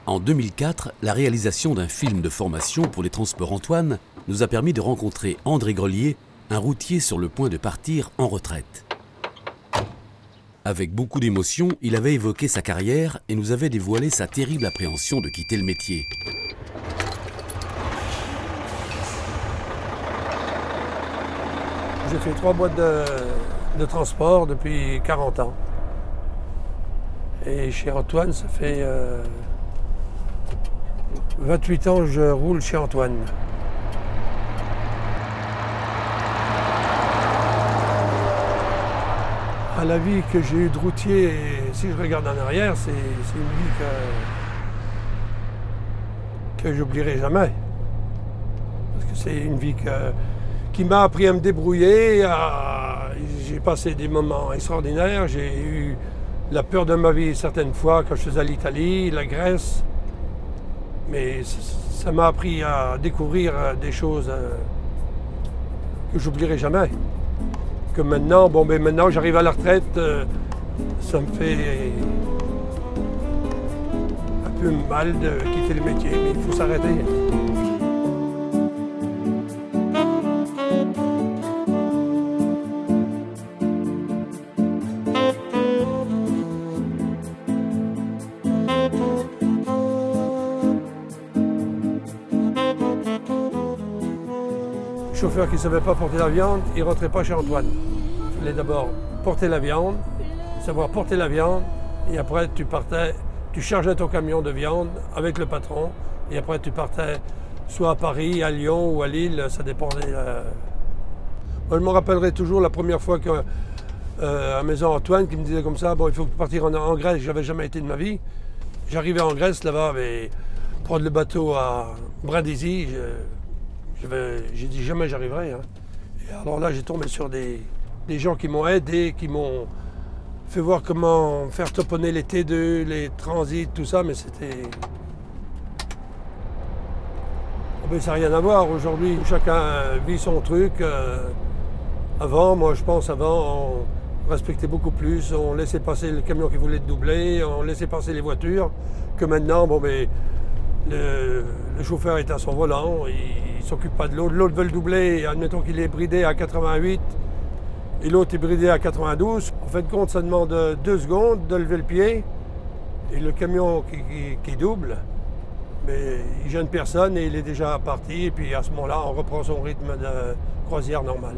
En 2004, la réalisation d'un film de formation pour les transports Antoine nous a permis de rencontrer André Grelier, un routier sur le point de partir en retraite. Avec beaucoup d'émotion, il avait évoqué sa carrière et nous avait dévoilé sa terrible appréhension de quitter le métier. J'ai fait 3 boîtes de transport depuis 40 ans. Et chez Antoine, ça fait 28 ans que je roule chez Antoine. À la vie que j'ai eue de routier, si je regarde en arrière, c'est une vie que j'oublierai jamais. Parce que c'est une vie qui m'a appris à me débrouiller. J'ai passé des moments extraordinaires. J'ai eu la peur de ma vie certaines fois quand je faisais l'Italie, la Grèce. Mais ça m'a appris à découvrir des choses que j'oublierai jamais. Que maintenant, maintenant j'arrive à la retraite, ça me fait un peu mal de quitter le métier, mais il faut s'arrêter. Le chauffeur qui ne savait pas porter la viande, il ne rentrait pas chez Antoine. Il fallait d'abord porter la viande, savoir porter la viande, et après tu partais, tu chargeais ton camion de viande avec le patron, et après tu partais soit à Paris, à Lyon ou à Lille, ça dépendait. Moi, je me rappellerai toujours la première fois que à Maison Antoine qui me disait comme ça, bon, il faut partir en Grèce, j'avais jamais été de ma vie. J'arrivais en Grèce là-bas, mais prendre le bateau à Brindisi, j'ai dit jamais j'arriverai. Hein. Et alors là, j'ai tombé sur des gens qui m'ont aidé, qui m'ont fait voir comment faire toponner les T2, les transits, tout ça, mais c'était... Mais ça n'a rien à voir. Aujourd'hui, chacun vit son truc. Avant, moi je pense, on respectait beaucoup plus. On laissait passer le camion qui voulait doubler, on laissait passer les voitures. Que maintenant, le chauffeur est à son volant, il ne s'occupe pas de l'autre. L'autre veut le doubler, admettons qu'il est bridé à 88 et l'autre est bridé à 92. En fin de compte, ça demande 2 secondes de lever le pied et le camion qui double, mais il ne gêne personne et il est déjà parti. Et puis à ce moment-là, on reprend son rythme de croisière normal.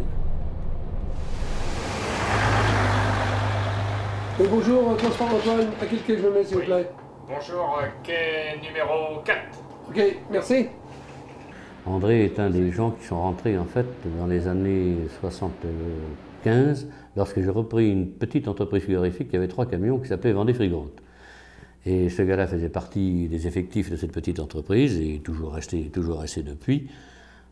Bonjour, Transport Antoine, à quel quai je me mets s'il vous plaît? Bonjour, quai numéro 4. Ok, merci. André est un des gens qui sont rentrés en fait dans les années 75, lorsque j'ai repris une petite entreprise frigorifique qui avait 3 camions qui s'appelait Vendée Frigante. Et ce gars-là faisait partie des effectifs de cette petite entreprise et est toujours resté depuis.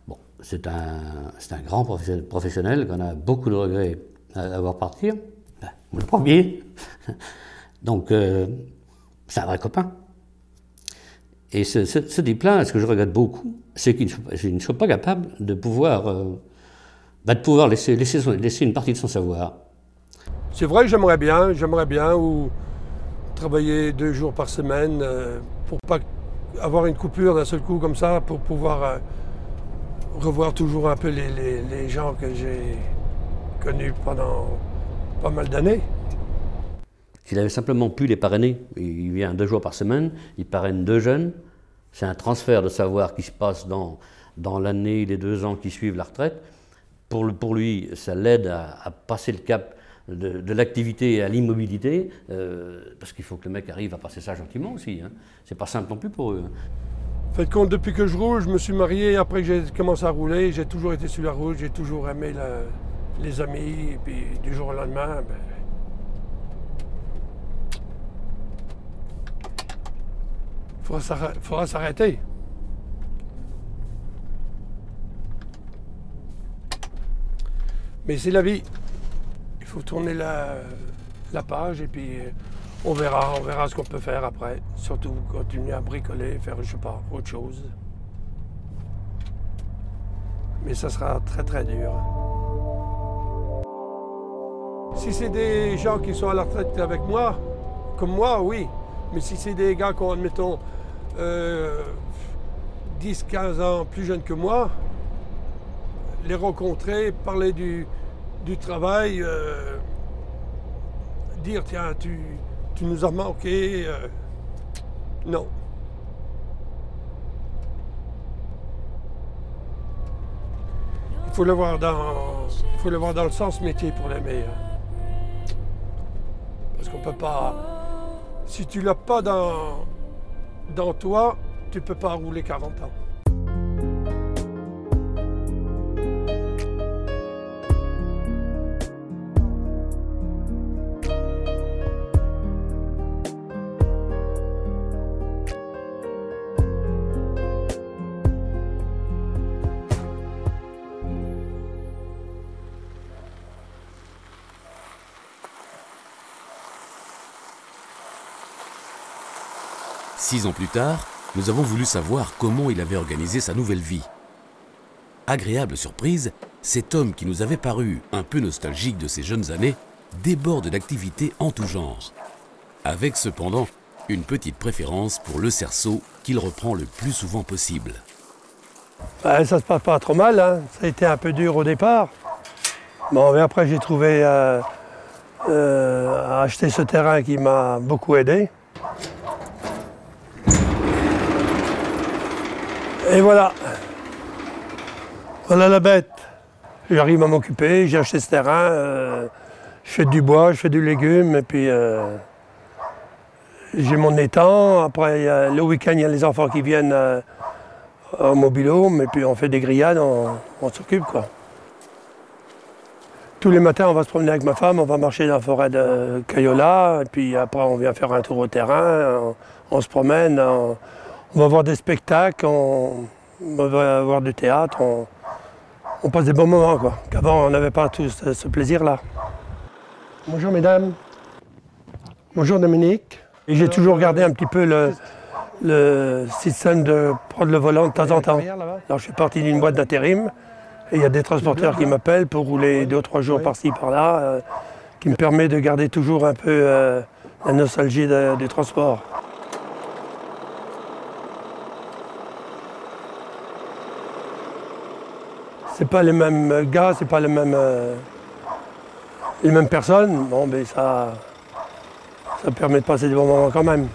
Bon, c'est un grand professionnel qu'on a beaucoup de regrets à voir partir. Le premier. Donc, c'est un vrai copain. Et ce type-là, ce que je regrette beaucoup, c'est qu'il ne soit pas capable de pouvoir laisser une partie de son savoir. C'est vrai que j'aimerais bien ou travailler 2 jours par semaine pour pas avoir une coupure d'un seul coup comme ça, pour pouvoir revoir toujours un peu les gens que j'ai connus pendant pas mal d'années. S'il avait simplement pu les parrainer, il vient 2 jours par semaine, il parraine 2 jeunes, c'est un transfert de savoir qui se passe dans l'année, les 2 ans qui suivent la retraite. Pour lui, ça l'aide à passer le cap de l'activité à l'immobilité, parce qu'il faut que le mec arrive à passer ça gentiment aussi. Hein. C'est pas simple non plus pour eux. Hein. Faites compte, depuis que je roule, je me suis marié, après que j'ai commencé à rouler, j'ai toujours été sur la route, j'ai toujours aimé les amis, et puis du jour au lendemain, faudra s'arrêter. Mais c'est la vie. Il faut tourner la page et puis on verra ce qu'on peut faire après. Surtout continuer à bricoler, faire, je sais pas, autre chose. Mais ça sera très très dur. Si c'est des gens qui sont à la retraite avec moi, comme moi, oui. Mais si c'est des gars qui ont, admettons, 10-15 ans plus jeunes que moi, les rencontrer, parler du travail, dire tiens, tu nous as manqué. Non. Il faut le voir dans le sens métier pour l'aimer. Parce qu'on peut pas. Si tu l'as pas dans toi, tu peux pas rouler 40 ans. Six ans plus tard, nous avons voulu savoir comment il avait organisé sa nouvelle vie. Agréable surprise, cet homme qui nous avait paru un peu nostalgique de ses jeunes années déborde d'activités en tout genre, avec cependant une petite préférence pour le cerceau qu'il reprend le plus souvent possible. Ça se passe pas trop mal, hein. Ça a été un peu dur au départ. Bon, mais après j'ai trouvé à acheter ce terrain qui m'a beaucoup aidé. Et voilà. Voilà la bête. J'arrive à m'occuper, j'ai acheté ce terrain, je fais du bois, je fais du légume, et puis j'ai mon étang. Après, le week-end, il y a les enfants qui viennent au mobil-home, et puis on fait des grillades, on s'occupe, quoi. Tous les matins, on va se promener avec ma femme, on va marcher dans la forêt de Cayola, et puis après, on vient faire un tour au terrain, on se promène, on va voir des spectacles, on va voir du théâtre, on passe des bons moments, quoi. Qu'avant, on n'avait pas tout ce plaisir-là. Bonjour, mesdames. Bonjour, Dominique. Et j'ai toujours gardé un petit peu le système de prendre le volant de temps en temps. Alors, je suis parti d'une boîte d'intérim, et il y a des transporteurs qui m'appellent pour rouler 2 ou 3 jours par-ci, par-là, qui me permet de garder toujours un peu la nostalgie du transport. C'est pas les mêmes gars, c'est pas les mêmes personnes. Bon, mais ça permet de passer des bons moments quand même.